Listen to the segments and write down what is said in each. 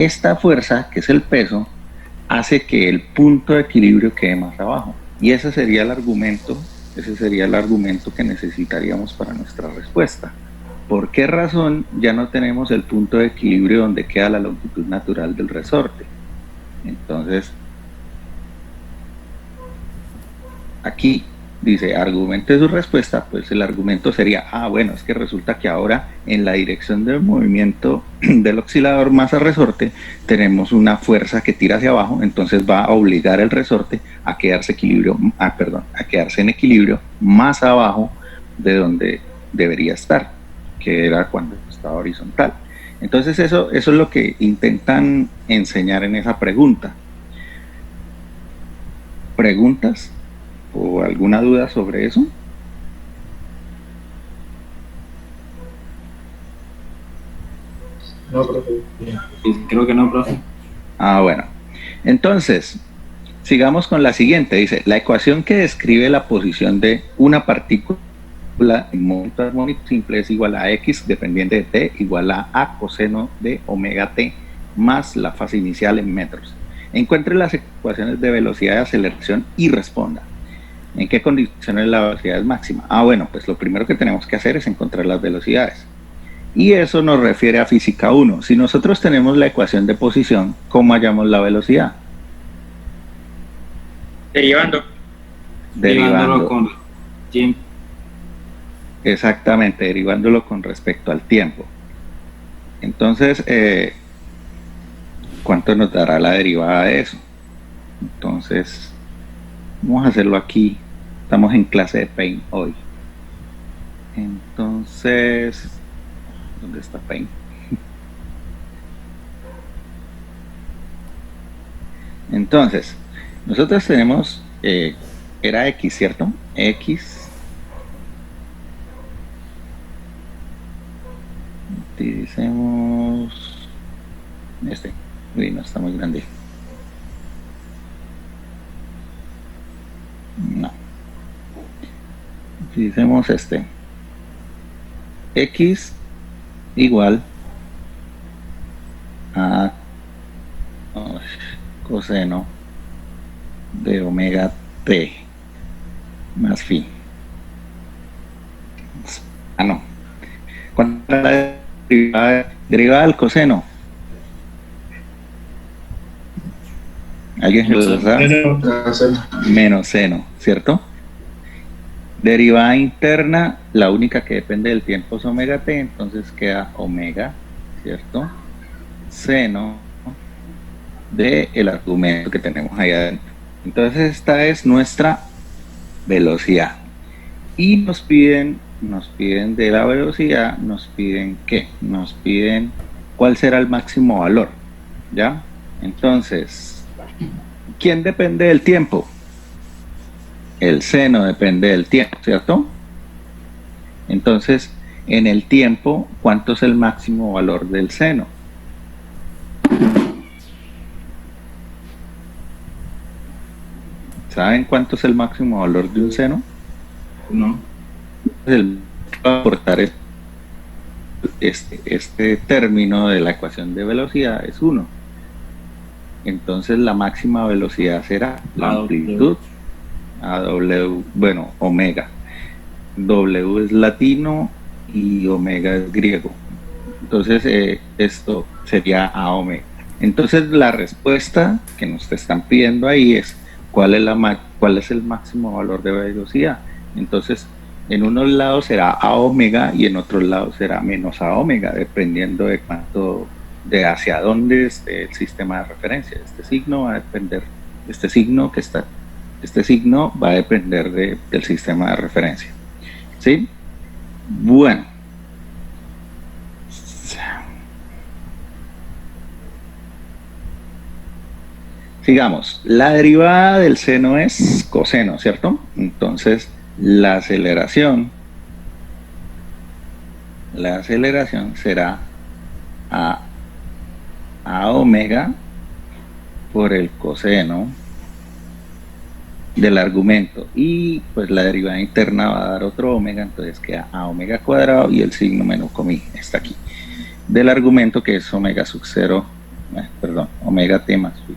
esta fuerza, que es el peso, hace que el punto de equilibrio quede más abajo. Y ese sería el argumento que necesitaríamos para nuestra respuesta. ¿Por qué razón ya no tenemos el punto de equilibrio donde queda la longitud natural del resorte? Entonces, aquí dice, argumente su respuesta, pues el argumento sería, bueno, es que resulta que ahora en la dirección del movimiento del oscilador masa resorte tenemos una fuerza que tira hacia abajo, entonces va a obligar el resorte a quedarse en equilibrio más abajo de donde debería estar, que era cuando estaba horizontal. Entonces eso es lo que intentan enseñar en esa pregunta. ¿Preguntas? ¿O alguna duda sobre eso? No, profe. Creo que no, profe. Bueno. Entonces, sigamos con la siguiente. Dice, la ecuación que describe la posición de una partícula en momento armónico simple es igual a x dependiente de t igual a coseno de omega t más la fase inicial en metros. Encuentre las ecuaciones de velocidad de aceleración y responda. ¿En qué condiciones la velocidad es máxima? Bueno, pues lo primero que tenemos que hacer es encontrar las velocidades. Y eso nos refiere a física 1. Si nosotros tenemos la ecuación de posición, ¿cómo hallamos la velocidad? Derivándolo con tiempo. Exactamente, derivándolo con respecto al tiempo. Entonces, ¿cuánto nos dará la derivada de eso? Entonces, vamos a hacerlo aquí. Estamos en clase de Paint hoy. Entonces, ¿dónde está Paint? Entonces, nosotros tenemos, era X, ¿cierto? X. Utilicemos este. Uy, no está muy grande. No. Utilicemos este. X igual a coseno de omega t más phi. No. ¿Cuánto es la derivada del coseno? ¿Alguien se lo sabe? Menos seno, ¿cierto? Derivada interna, la única que depende del tiempo es omega t, entonces queda omega, ¿cierto? Seno del argumento que tenemos ahí adentro. Entonces esta es nuestra velocidad. Y nos piden de la velocidad, nos piden ¿qué? Nos piden cuál será el máximo valor, ¿ya? Entonces, ¿quién depende del tiempo? El seno depende del tiempo, ¿cierto? Entonces, en el tiempo, ¿cuánto es el máximo valor del seno? ¿Saben cuánto es el máximo valor de un seno? No. Va a aportar este término de la ecuación de velocidad es 1. Entonces la máxima velocidad será la amplitud a W, bueno, omega. W es latino y omega es griego. Entonces esto sería a omega. Entonces la respuesta que nos están pidiendo ahí es ¿cuál es el máximo valor de velocidad? Entonces en unos lados será a omega y en otros lados será menos a omega, dependiendo de cuánto, de hacia dónde esté el sistema de referencia. Este signo va a depender, este signo va a depender del sistema de referencia. ¿Sí? Bueno. Sigamos. La derivada del seno es coseno, ¿cierto? Entonces, la aceleración será a omega por el coseno del argumento, y pues la derivada interna va a dar otro omega, entonces queda a omega cuadrado y el signo menos comi está aquí del argumento, que es omega sub 0. Bueno, omega t más phi.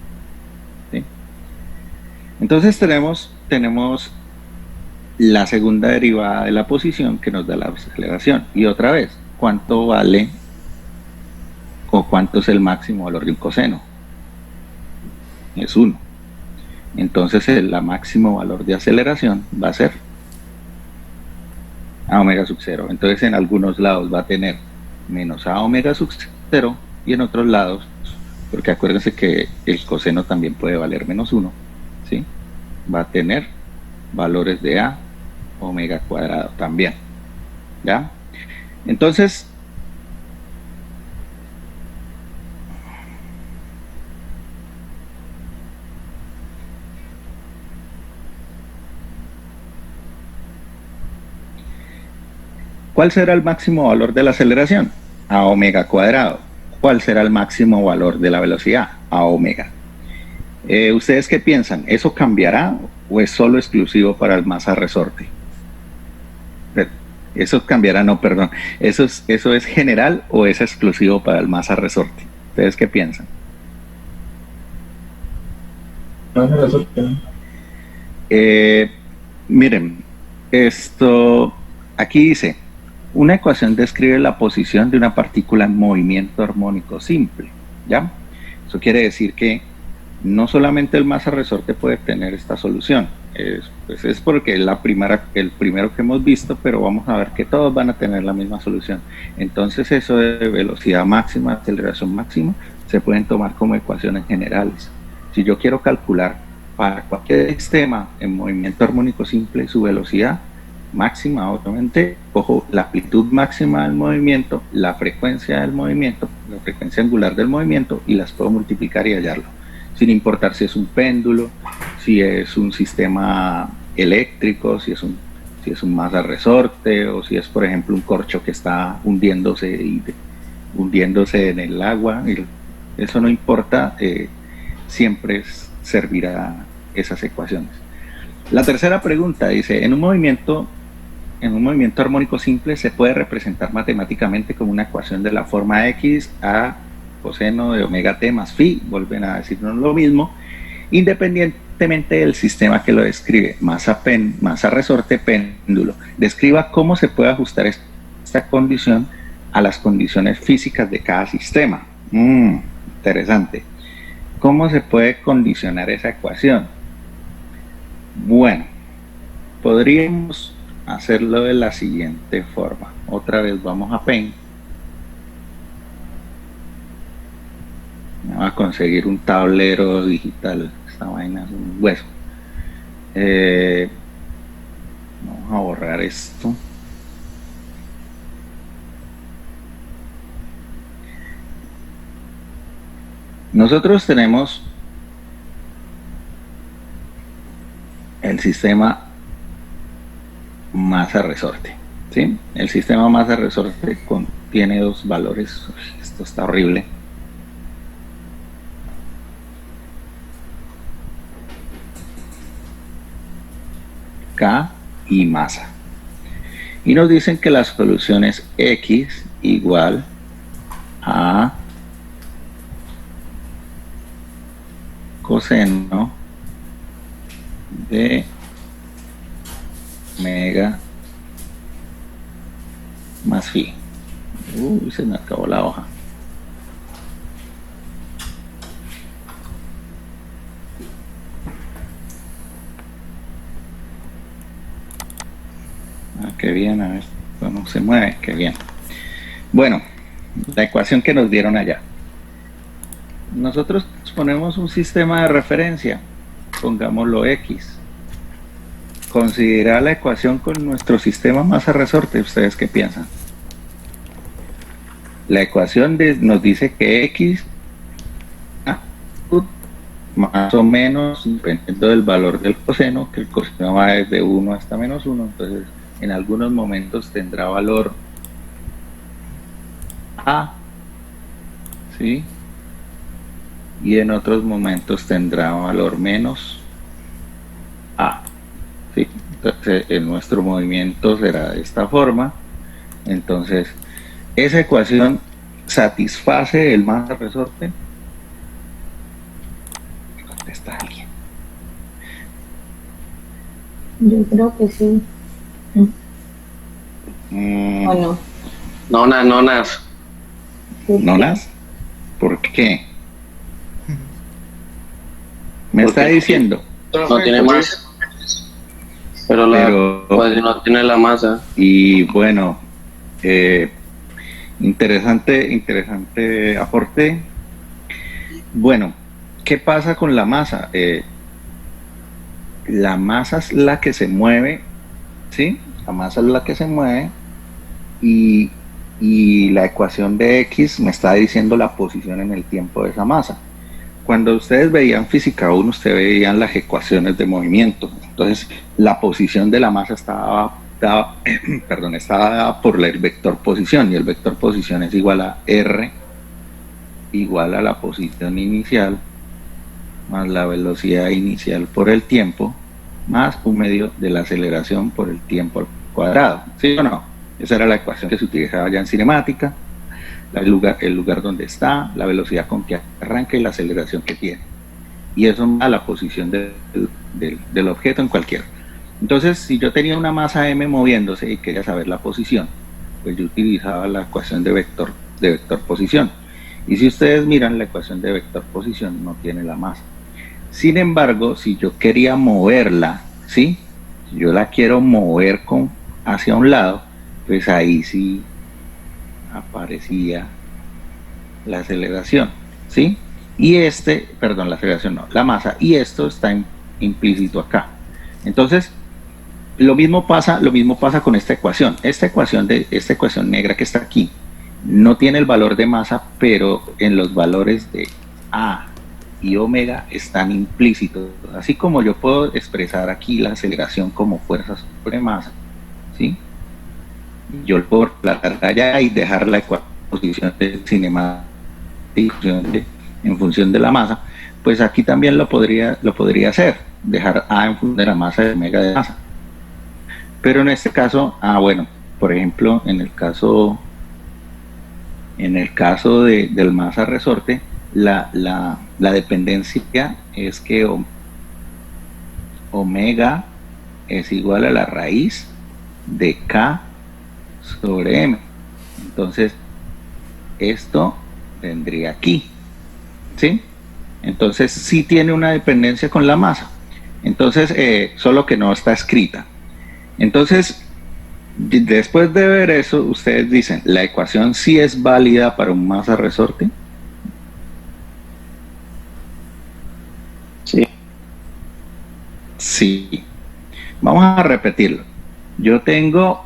¿Sí? Entonces tenemos la segunda derivada de la posición que nos da la aceleración. Y otra vez, ¿cuánto vale o cuánto es el máximo valor de un coseno? Es 1. Entonces el máximo valor de aceleración va a ser a omega sub 0. Entonces en algunos lados va a tener menos a omega sub 0 y en otros lados, porque acuérdense que el coseno también puede valer menos 1, ¿sí? Va a tener valores de a omega cuadrado también, ¿ya? Entonces, ¿cuál será el máximo valor de la aceleración? A omega cuadrado. ¿Cuál será el máximo valor de la velocidad? A omega. ¿Ustedes qué piensan? ¿Eso cambiará o es solo exclusivo para el masa resorte? Eso cambiará, no, perdón. ¿Eso es general o es exclusivo para el masa resorte? ¿Ustedes qué piensan? Masa resorte. Miren, esto aquí dice, una ecuación describe la posición de una partícula en movimiento armónico simple, ¿ya? Eso quiere decir que no solamente el masa resorte puede tener esta solución, es porque es el primero que hemos visto, pero vamos a ver que todos van a tener la misma solución. Entonces eso de velocidad máxima, aceleración máxima, se pueden tomar como ecuaciones generales. Si yo quiero calcular para cualquier sistema en movimiento armónico simple su velocidad máxima, obviamente cojo la amplitud máxima del movimiento, la frecuencia del movimiento, la frecuencia angular del movimiento y las puedo multiplicar y hallarlo, sin importar si es un péndulo, si es un sistema eléctrico, si es un masa resorte o si es, por ejemplo, un corcho que está hundiéndose en el agua. Eso no importa, siempre servirá esas ecuaciones. La tercera pregunta dice, en un movimiento armónico simple se puede representar matemáticamente como una ecuación de la forma x a coseno de omega t más phi, vuelven a decirnos lo mismo, independientemente del sistema que lo describe, masa resorte, péndulo. Describa cómo se puede ajustar esta condición a las condiciones físicas de cada sistema. Interesante. ¿Cómo se puede condicionar esa ecuación? Bueno, podríamos hacerlo de la siguiente forma. Otra vez vamos a Paint. Vamos a conseguir un tablero digital. Esta vaina es un hueso. Vamos a borrar esto. Nosotros tenemos el sistema masa resorte, ¿sí? El sistema masa resorte contiene dos valores. Esto está horrible. K y masa. Y nos dicen que la solución es X igual a coseno de omega más phi. Se me acabó la hoja. Qué bien, a ver, esto no se mueve, qué bien. Bueno, la ecuación que nos dieron allá. Nosotros ponemos un sistema de referencia, pongámoslo X. Considera la ecuación con nuestro sistema masa resorte. ¿Ustedes qué piensan? La ecuación nos dice que X más o menos, dependiendo del valor del coseno, que el coseno va desde 1 hasta menos 1, entonces en algunos momentos tendrá valor A, ¿sí? Y en otros momentos tendrá valor menos A, ¿sí? Entonces en nuestro movimiento será de esta forma. Entonces esa ecuación satisface el masa resorte. está alguien? Yo creo que sí. ¿O no? Nonas. ¿Nonas? ¿Por qué? Me está diciendo. No tiene masa. Pero pues no tiene la masa. Y bueno, interesante aporte. Bueno, ¿qué pasa con la masa? La masa es la que se mueve, ¿sí? La masa es la que se mueve y la ecuación de X me está diciendo la posición en el tiempo de esa masa. Cuando ustedes veían física 1, ustedes veían las ecuaciones de movimiento. Entonces, la posición de la masa estaba dada por el vector posición, y el vector posición es igual a R igual a la posición inicial más la velocidad inicial por el tiempo más un medio de la aceleración por el tiempo al cuadrado. ¿Sí o no? Esa era la ecuación que se utilizaba ya en cinemática. El lugar donde está, la velocidad con que arranca y la aceleración que tiene. Y eso a la posición del objeto en cualquier. Entonces, si yo tenía una masa m moviéndose y quería saber la posición, pues yo utilizaba la ecuación de vector posición. Y si ustedes miran, la ecuación de vector posición no tiene la masa. Sin embargo, si yo quería moverla, ¿sí? Si yo la quiero mover hacia un lado, pues ahí sí aparecía la aceleración, ¿sí? Y la aceleración no, la masa, y esto está implícito acá. Entonces, lo mismo pasa con esta ecuación. Esta ecuación negra que está aquí no tiene el valor de masa, pero en los valores de A y omega están implícitos. Así como yo puedo expresar aquí la aceleración como fuerza sobre masa, ¿sí? Yo lo puedo reemplazar allá y dejar la posición de cinemática en función de la masa. Pues aquí también lo podría hacer, dejar A en función de la masa y omega de masa. Pero en este caso, bueno, por ejemplo, en el caso del masa resorte, la dependencia es que omega es igual a la raíz de K sobre M. Entonces, esto vendría aquí, ¿sí? Entonces, sí tiene una dependencia con la masa. Entonces, solo que no está escrita. Entonces, después de ver eso, ustedes dicen, ¿la ecuación sí es válida para un masa resorte? Sí. Sí. Vamos a repetirlo. Yo tengo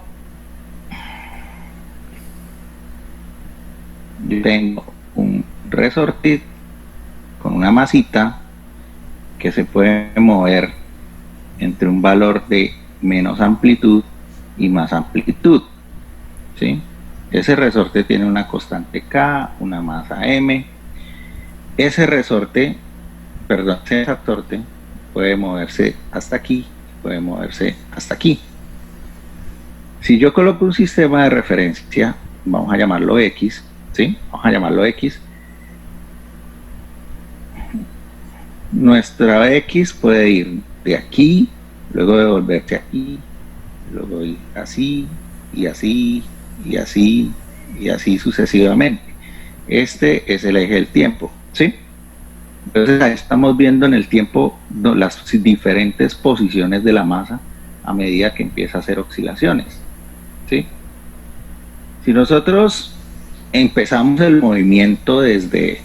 un resorte con una masita que se puede mover entre un valor de menos amplitud y más amplitud, ¿sí? Ese resorte tiene una constante K, una masa M. Ese resorte puede moverse hasta aquí, puede moverse hasta aquí. Si yo coloco un sistema de referencia, vamos a llamarlo X, ¿sí? Vamos a llamarlo X. Nuestra X puede ir de aquí, luego devolverse aquí, luego ir así, y así, y así, y así sucesivamente. Este es el eje del tiempo, ¿sí? Entonces ahí estamos viendo en el tiempo las diferentes posiciones de la masa a medida que empieza a hacer oscilaciones, ¿sí? Si nosotros empezamos el movimiento desde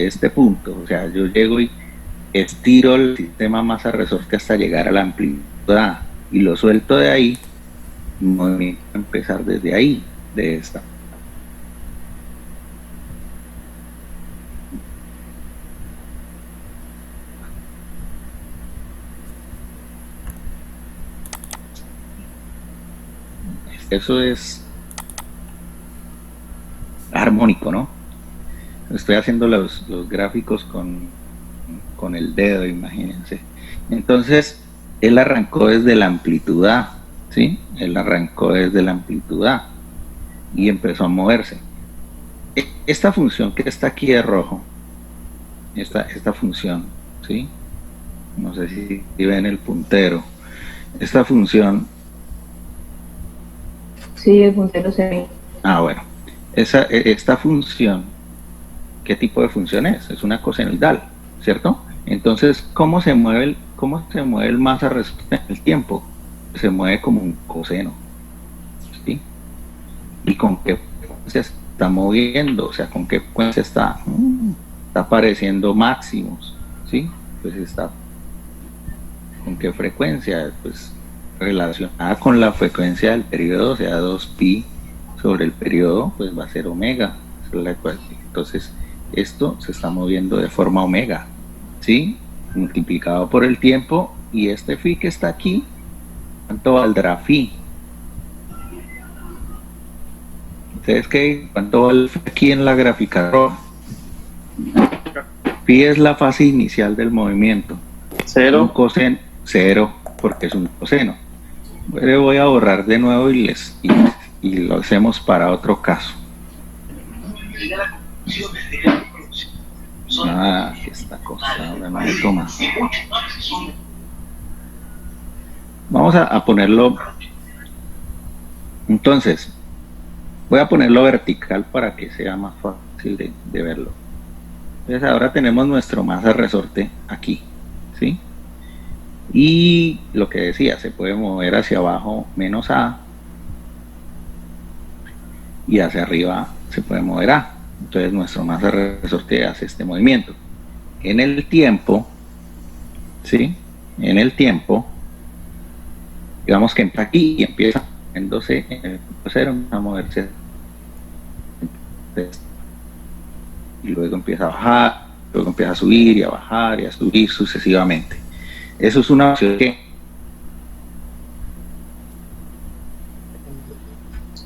este punto, o sea, yo llego y estiro el sistema masa resorte hasta llegar a la amplitud A y lo suelto de ahí, el movimiento va a empezar desde ahí, de esta. Eso es armónico, ¿no? Estoy haciendo los gráficos con el dedo, imagínense. Entonces, él arrancó desde la amplitud A, ¿sí? Él arrancó desde la amplitud A y empezó a moverse. Esta función que está aquí de rojo esta función, ¿sí? No sé si ven el puntero. Esta función, Sí, el puntero se ve. bueno, esta función, ¿qué tipo de función es? Es una cosenoidal, ¿cierto? Entonces, ¿cómo se mueve el masa resorte en el tiempo? Se mueve como un coseno, ¿sí? ¿Y con qué frecuencia se está moviendo? O sea, ¿con qué frecuencia está apareciendo máximos? ¿Sí? Pues está. ¿Con qué frecuencia? Pues relacionada con la frecuencia del periodo, o sea, 2pi sobre el periodo, pues va a ser omega. Entonces, esto se está moviendo de forma omega, ¿sí? Multiplicado por el tiempo, y este phi que está aquí, ¿cuánto valdrá phi? ¿Ustedes qué? ¿Cuánto vale aquí en la gráfica roja? Phi es la fase inicial del movimiento. Un Cero. coseno, 0, porque es un coseno. Le voy a borrar de nuevo y lo hacemos para otro caso. Esta cosa ahora no me toma. Vamos a ponerlo. Entonces, voy a ponerlo vertical para que sea más fácil de verlo. Entonces ahora tenemos nuestro masa resorte aquí, ¿sí? Y lo que decía, se puede mover hacia abajo menos A, y hacia arriba se puede mover A. Entonces nuestro masa resorte hace este movimiento. En el tiempo, ¿sí? En el tiempo, digamos que entra aquí y empieza moviéndose en el punto cero, a moverse. Y luego empieza a bajar, luego empieza a subir y a bajar y a subir sucesivamente. Eso es una opción que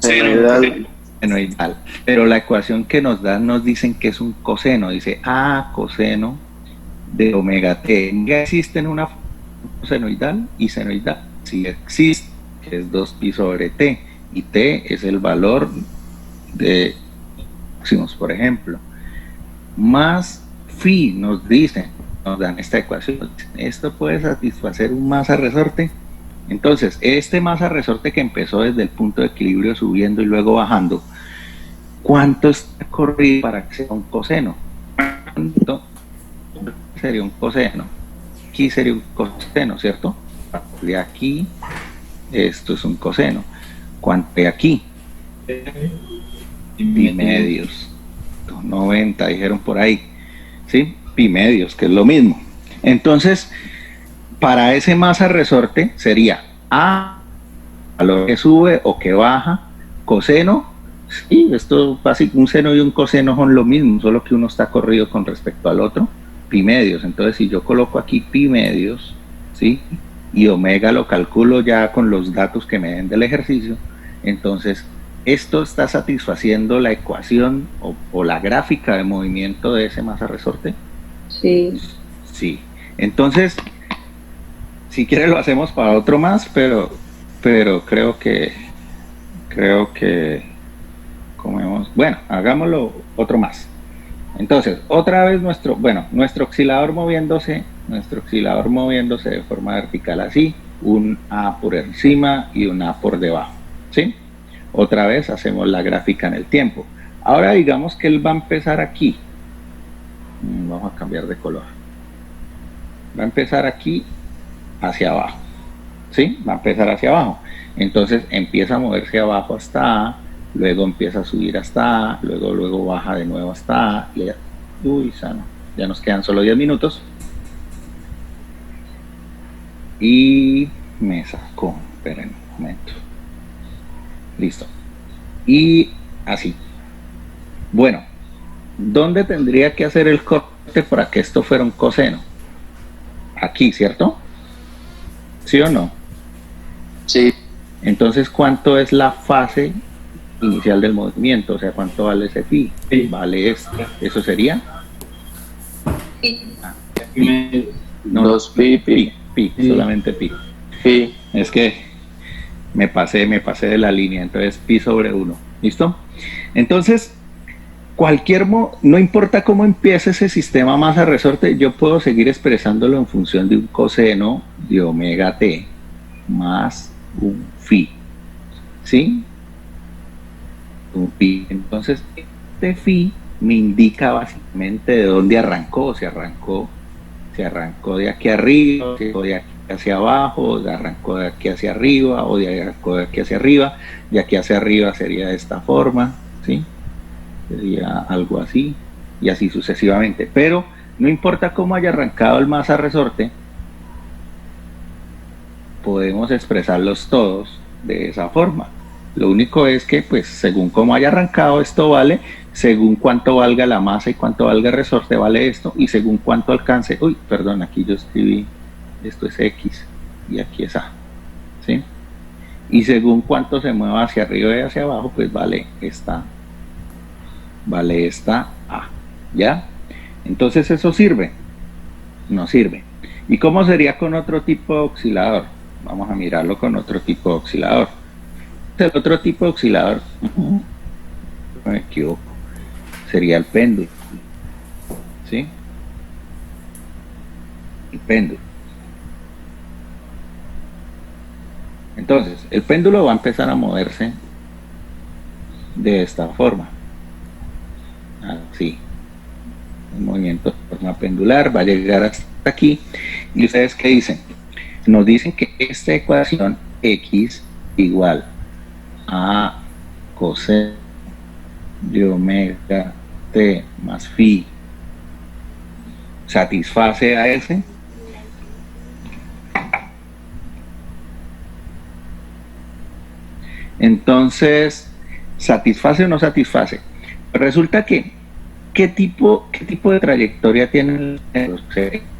senoidal, pero la ecuación que nos dan nos dicen que es un coseno, dice coseno de omega t. ¿Existe en una cosenoidal y senoidal? Sí existe, que es 2pi sobre t, y t es el valor de máximos, por ejemplo, más phi. Nos dan esta ecuación, esto puede satisfacer un masa resorte. Entonces, este masa resorte que empezó desde el punto de equilibrio subiendo y luego bajando, ¿cuánto está corrido para que sea un coseno? ¿Cuánto sería un coseno? Aquí sería un coseno, ¿cierto? De aquí, esto es un coseno. ¿Cuánto de aquí? Pi medios. 90 dijeron por ahí, ¿sí? Pi medios, que es lo mismo. Entonces, para ese masa resorte sería a lo que sube o que baja, coseno. Sí, esto básicamente un seno y un coseno son lo mismo, solo que uno está corrido con respecto al otro, pi medios. Entonces, si yo coloco aquí pi medios, ¿sí? Y omega lo calculo ya con los datos que me den del ejercicio, entonces esto está satisfaciendo la ecuación o la gráfica de movimiento de ese masa resorte. Sí. Sí. Entonces, si quiere lo hacemos para otro más, pero creo que bueno, hagámoslo otro más. Entonces, otra vez nuestro oscilador moviéndose de forma vertical así, un A por encima y un A por debajo, ¿sí? Otra vez hacemos la gráfica en el tiempo. Ahora digamos que él va a empezar aquí. Vamos a cambiar de color. Va a empezar aquí hacia abajo, ¿sí? Va a empezar hacia abajo. Entonces empieza a moverse abajo hasta A, luego empieza a subir hasta A, luego baja de nuevo hasta A. Y ya nos quedan solo 10 minutos. Y me sacó, esperen un momento. Listo. Y así. Bueno, ¿dónde tendría que hacer el corte para que esto fuera un coseno? Aquí, ¿cierto? ¿Sí o no? Sí. Entonces, ¿cuánto es la fase inicial del movimiento? O sea, ¿cuánto vale ese pi? Vale esto. ¿Eso sería? No, 2pi. pi, solamente pi. Pi. Es que me pasé de la línea, entonces pi sobre 1. ¿Listo? Entonces, no importa cómo empiece ese sistema masa-resorte, yo puedo seguir expresándolo en función de un coseno de omega t más un phi, ¿sí? Un phi. Entonces, este phi me indica básicamente de dónde arrancó, se arrancó de aquí arriba, o de aquí hacia abajo, arrancó de aquí hacia arriba, o arrancó de aquí hacia arriba, de aquí hacia arriba sería de esta forma, ¿sí? Sería algo así, y así sucesivamente. Pero no importa cómo haya arrancado el masa resorte, podemos expresarlos todos de esa forma. Lo único es que, pues, según cómo haya arrancado, esto vale, según cuánto valga la masa y cuánto valga el resorte, vale esto, y según cuánto alcance, perdón, aquí yo escribí, esto es X, y aquí es A, ¿sí? Y según cuánto se mueva hacia arriba y hacia abajo, pues vale esta A, ¿ya? Entonces, ¿eso sirve? No sirve. ¿Y cómo sería con otro tipo de oscilador? Vamos a mirarlo con otro tipo de oscilador. El otro tipo de oscilador, no me equivoco, sería el péndulo, ¿sí? El péndulo. Entonces, el péndulo va a empezar a moverse de esta forma, así. Un movimiento de forma pendular va a llegar hasta aquí. ¿Y ustedes qué dicen? Nos dicen que esta ecuación X igual a coseno de omega t más phi satisface a ese. Entonces, ¿satisface o no satisface? Resulta que ¿qué tipo de trayectoria tiene la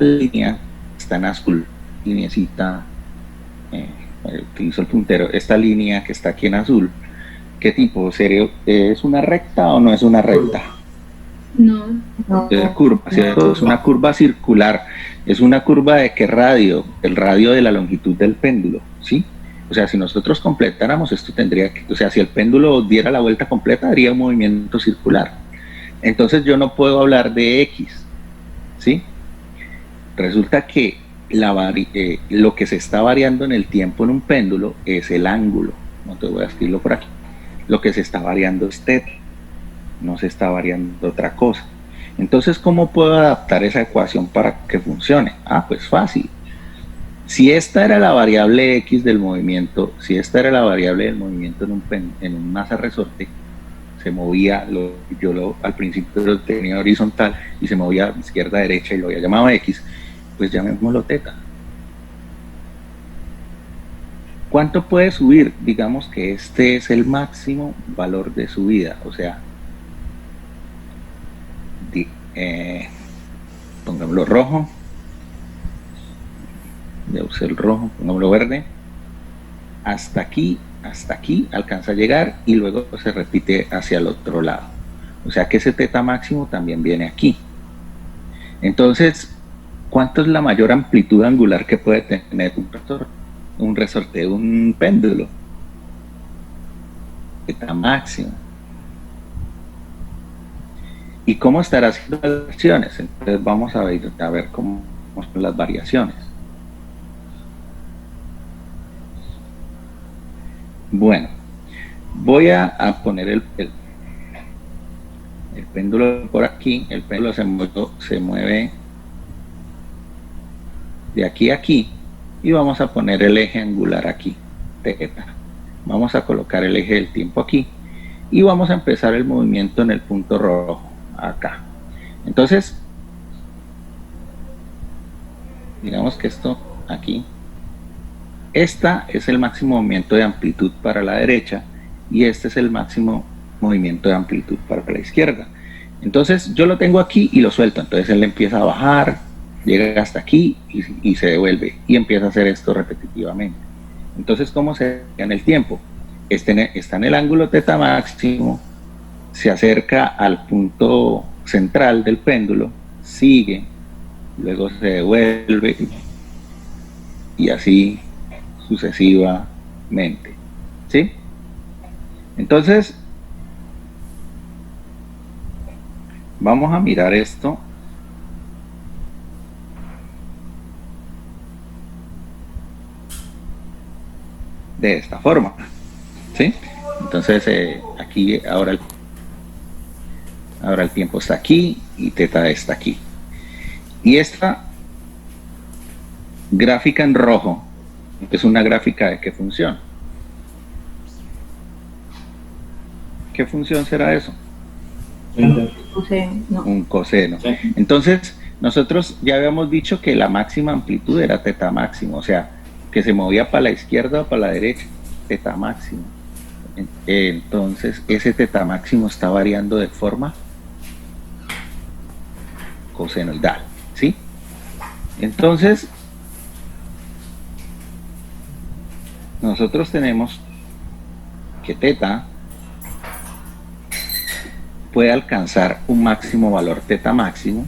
línea? Está en azul, lineecita, utilizo el puntero, esta línea que está aquí en azul, ¿qué tipo? ¿Es una recta o no es una recta? No. Es curva, ¿cierto? Es una curva circular. ¿Es una curva de qué radio? El radio de la longitud del péndulo, ¿sí? O sea, si nosotros completáramos esto, tendría que, o sea, si el péndulo diera la vuelta completa, haría un movimiento circular. Entonces yo no puedo hablar de X, ¿sí? Resulta que lo que se está variando en el tiempo en un péndulo es el ángulo. No te voy a escribirlo por aquí. Lo que se está variando es θ, no se está variando otra cosa. Entonces, ¿cómo puedo adaptar esa ecuación para que funcione? Pues fácil. Si esta era la variable X del movimiento, en un masa resorte, se movía, al principio lo tenía horizontal y se movía izquierda a derecha y lo había llamado X, pues llamémoslo θ. ¿Cuánto puede subir? Digamos que este es el máximo valor de subida, o sea, pongámoslo rojo, ya usé el rojo, pongámoslo verde, hasta aquí alcanza a llegar y luego se repite hacia el otro lado. O sea que ese θ máximo también viene aquí. Entonces, ¿cuánto es la mayor amplitud angular que puede tener un resorte, un péndulo? θ máximo. ¿Y cómo estará haciendo las variaciones? Entonces vamos a ver cómo son las variaciones. Bueno, voy a poner el péndulo por aquí. El péndulo se mueve de aquí a aquí y vamos a poner el eje angular aquí, θ. Vamos a colocar el eje del tiempo aquí y vamos a empezar el movimiento en el punto rojo, acá. Entonces, digamos que esto aquí, esta es el máximo movimiento de amplitud para la derecha y este es el máximo movimiento de amplitud para la izquierda. Entonces yo lo tengo aquí y lo suelto, entonces él empieza a bajar, llega hasta aquí y se devuelve y empieza a hacer esto repetitivamente. Entonces, ¿cómo se ve en el tiempo? Está en el ángulo θ máximo, se acerca al punto central del péndulo, sigue, luego se devuelve y así sucesivamente, ¿sí? Entonces, vamos a mirar esto de esta forma, ¿sí? Entonces aquí ahora el tiempo está aquí y teta está aquí. Y esta gráfica en rojo es una gráfica de qué función. ¿Qué función será eso? Coseno, no. Un coseno. Sí. Entonces, nosotros ya habíamos dicho que la máxima amplitud era teta máximo, o sea, que se movía para la izquierda o para la derecha, teta máximo. Entonces, ese teta máximo está variando de forma cosenoidal, ¿sí? Entonces, nosotros tenemos que teta puede alcanzar un máximo valor teta máximo,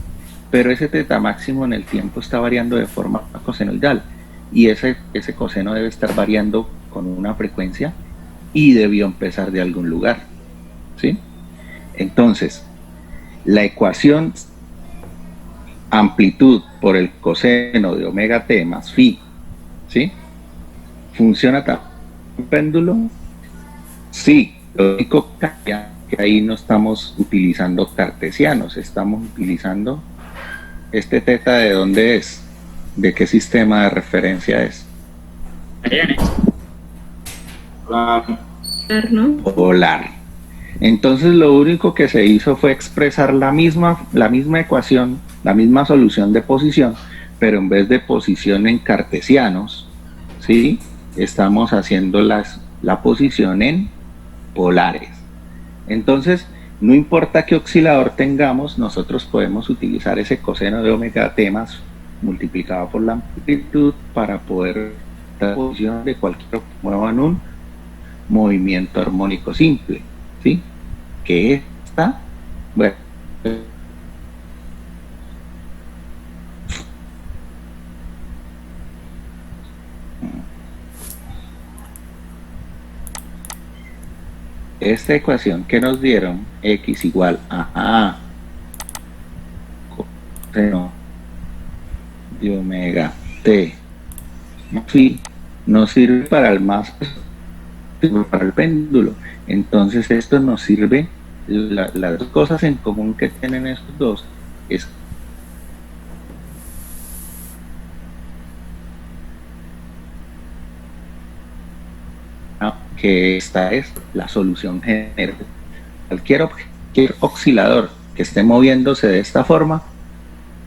pero ese teta máximo en el tiempo está variando de forma cosenoidal y ese coseno debe estar variando con una frecuencia y debió empezar de algún lugar, ¿sí? Entonces, la ecuación amplitud por el coseno de omega t más phi, ¿sí? ¿Funciona también un péndulo? Sí, lo único que ahí no estamos utilizando cartesianos, estamos utilizando este teta. ¿De dónde es? ¿De qué sistema de referencia es? ¿No? Polar. Entonces lo único que se hizo fue expresar la misma ecuación, la misma solución de posición, pero en vez de posición en cartesianos, ¿sí? Estamos haciendo la posición en polares. Entonces, no importa qué oscilador tengamos, nosotros podemos utilizar ese coseno de omega t más multiplicado por la amplitud para poder dar la posición de cualquier mueva en un movimiento armónico simple, ¿sí? Que está, bueno, esta ecuación que nos dieron, x igual a coseno de omega t phi, nos sirve para el péndulo. Entonces esto nos sirve, las dos cosas en común que tienen estos dos es que esta es la solución general. Cualquier oscilador que esté moviéndose de esta forma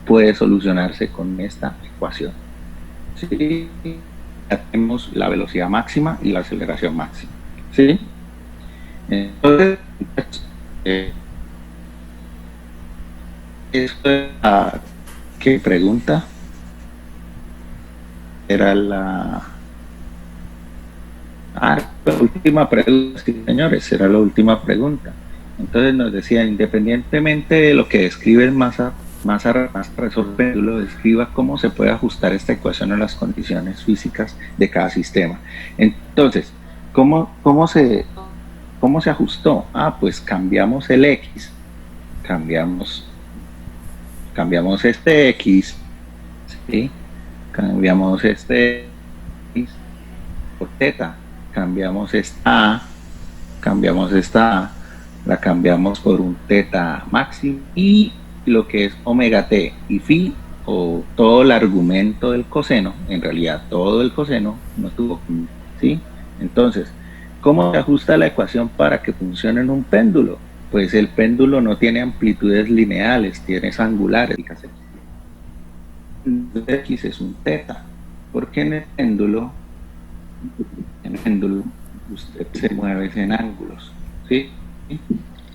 puede solucionarse con esta ecuación. ¿Sí? Ya tenemos la velocidad máxima y la aceleración máxima. ¿Sí? Entonces, esto es ¿qué pregunta? Era la última pregunta, sí, señores, era la última pregunta. Entonces nos decía, independientemente de lo que describe el masa péndulo, describa cómo se puede ajustar esta ecuación a las condiciones físicas de cada sistema. Entonces, ¿cómo se ajustó? Pues cambiamos el X, cambiamos este X, ¿sí? Cambiamos este X por teta, cambiamos esta A, la cambiamos por un teta máximo y lo que es omega t y phi, o todo el argumento del coseno, en realidad todo el coseno no tuvo, ¿sí? Entonces, ¿cómo se ajusta la ecuación para que funcione en un péndulo? Pues el péndulo no tiene amplitudes lineales, tiene angulares. X es un teta, porque en el péndulo usted se mueve en ángulos, ¿sí?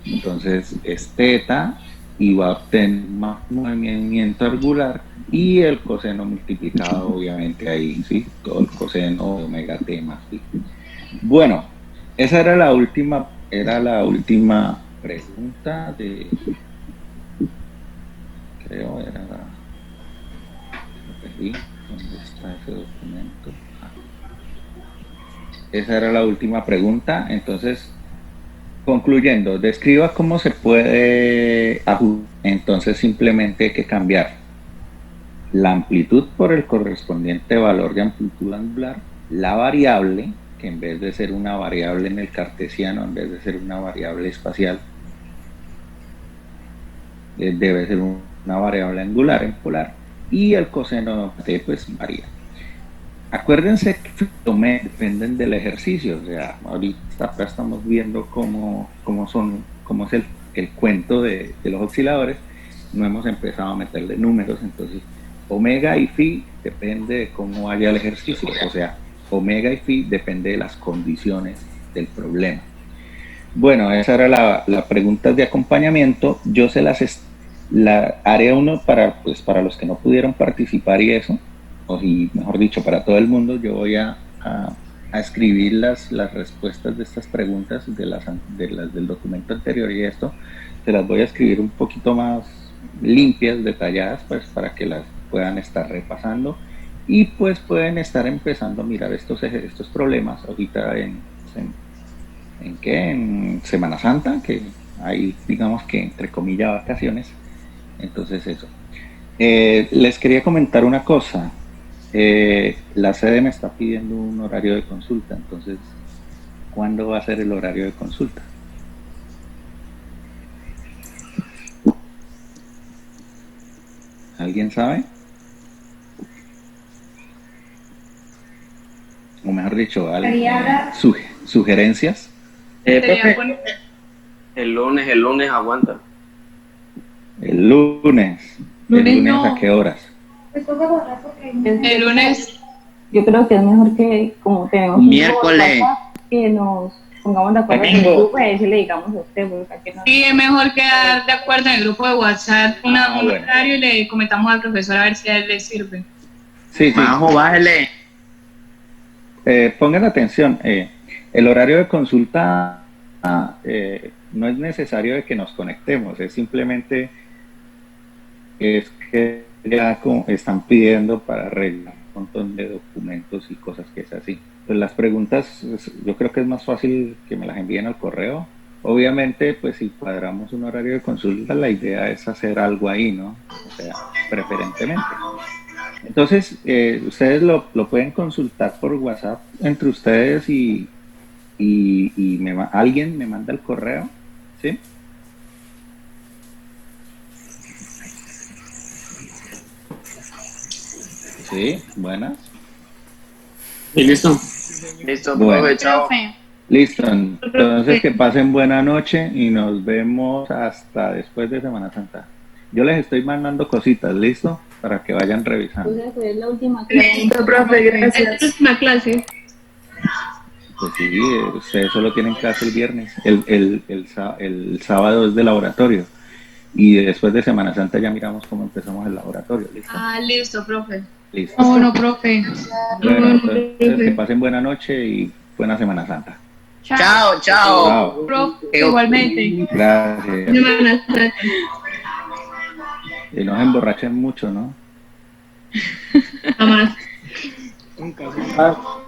Entonces es teta y va a obtener más movimiento angular y el coseno multiplicado obviamente ahí, ¿sí? Todo el coseno de omega t más phi. Bueno, esa era la última pregunta de, creo era la, ¿dónde está ese documento? Esa era la última pregunta. Entonces concluyendo, describa cómo se puede ajustar. Entonces simplemente hay que cambiar la amplitud por el correspondiente valor de amplitud angular, la variable, que en vez de ser una variable en el cartesiano, en vez de ser una variable espacial, debe ser una variable angular en polar, y el coseno de t pues varía. Acuérdense que dependen del ejercicio, o sea, ahorita acá estamos viendo cómo es el cuento de los osciladores, no hemos empezado a meterle números, entonces omega y phi depende de cómo vaya el ejercicio, o sea, omega y phi depende de las condiciones del problema. Bueno, esa era la pregunta de acompañamiento. Yo se la haré uno para los que no pudieron participar y eso, y mejor dicho, para todo el mundo. Yo voy a escribir las respuestas de estas preguntas, de las del documento anterior, y esto se las voy a escribir un poquito más limpias, detalladas, pues para que las puedan estar repasando y pues pueden estar empezando a mirar estos problemas ahorita en Semana Santa, que hay, digamos que entre comillas, vacaciones. Entonces eso. Les quería comentar una cosa. La sede me está pidiendo un horario de consulta, entonces, ¿cuándo va a ser el horario de consulta? ¿Alguien sabe? O mejor dicho, sugerencias. Profe, el lunes aguanta. El lunes. ¿El lunes no. a qué horas? El lunes. Yo creo que es mejor que, como tenemos un Miércoles. WhatsApp, que nos pongamos de acuerdo en el grupo y así le digamos a usted, porque aquí no. Sí, es mejor quedar de acuerdo en el grupo de WhatsApp un bueno. horario y le comentamos al profesor a ver si a él le sirve. Sí. Majo, bájale. Pongan atención, el horario de consulta no es necesario de que nos conectemos, es simplemente es que ya están pidiendo para arreglar un montón de documentos y cosas que es así. Pues las preguntas, yo creo que es más fácil que me las envíen al correo. Obviamente, pues si cuadramos un horario de consulta, la idea es hacer algo ahí, ¿no? O sea, preferentemente. Entonces, ustedes lo pueden consultar por WhatsApp entre ustedes y alguien me manda el correo, ¿sí? Sí, buenas. ¿Y listo? Listo, Bueno. profe, chao. Listo, entonces que pasen buena noche y nos vemos hasta después de Semana Santa. Yo les estoy mandando cositas, ¿listo? Para que vayan revisando. Entonces es la última clase. Listo, profe, gracias. Es la última clase. Pues sí, ustedes solo tienen clase el viernes, el sábado es de laboratorio y después de Semana Santa ya miramos cómo empezamos el laboratorio, ¿listo? Listo, profe. Listo. No, profe. Bueno, entonces que pasen buena noche y buena Semana Santa. Chao, chao. Chao. Profe, igualmente. Gracias. Buenas tardes. Y no se emborrachen mucho, ¿no? Jamás. Un caso.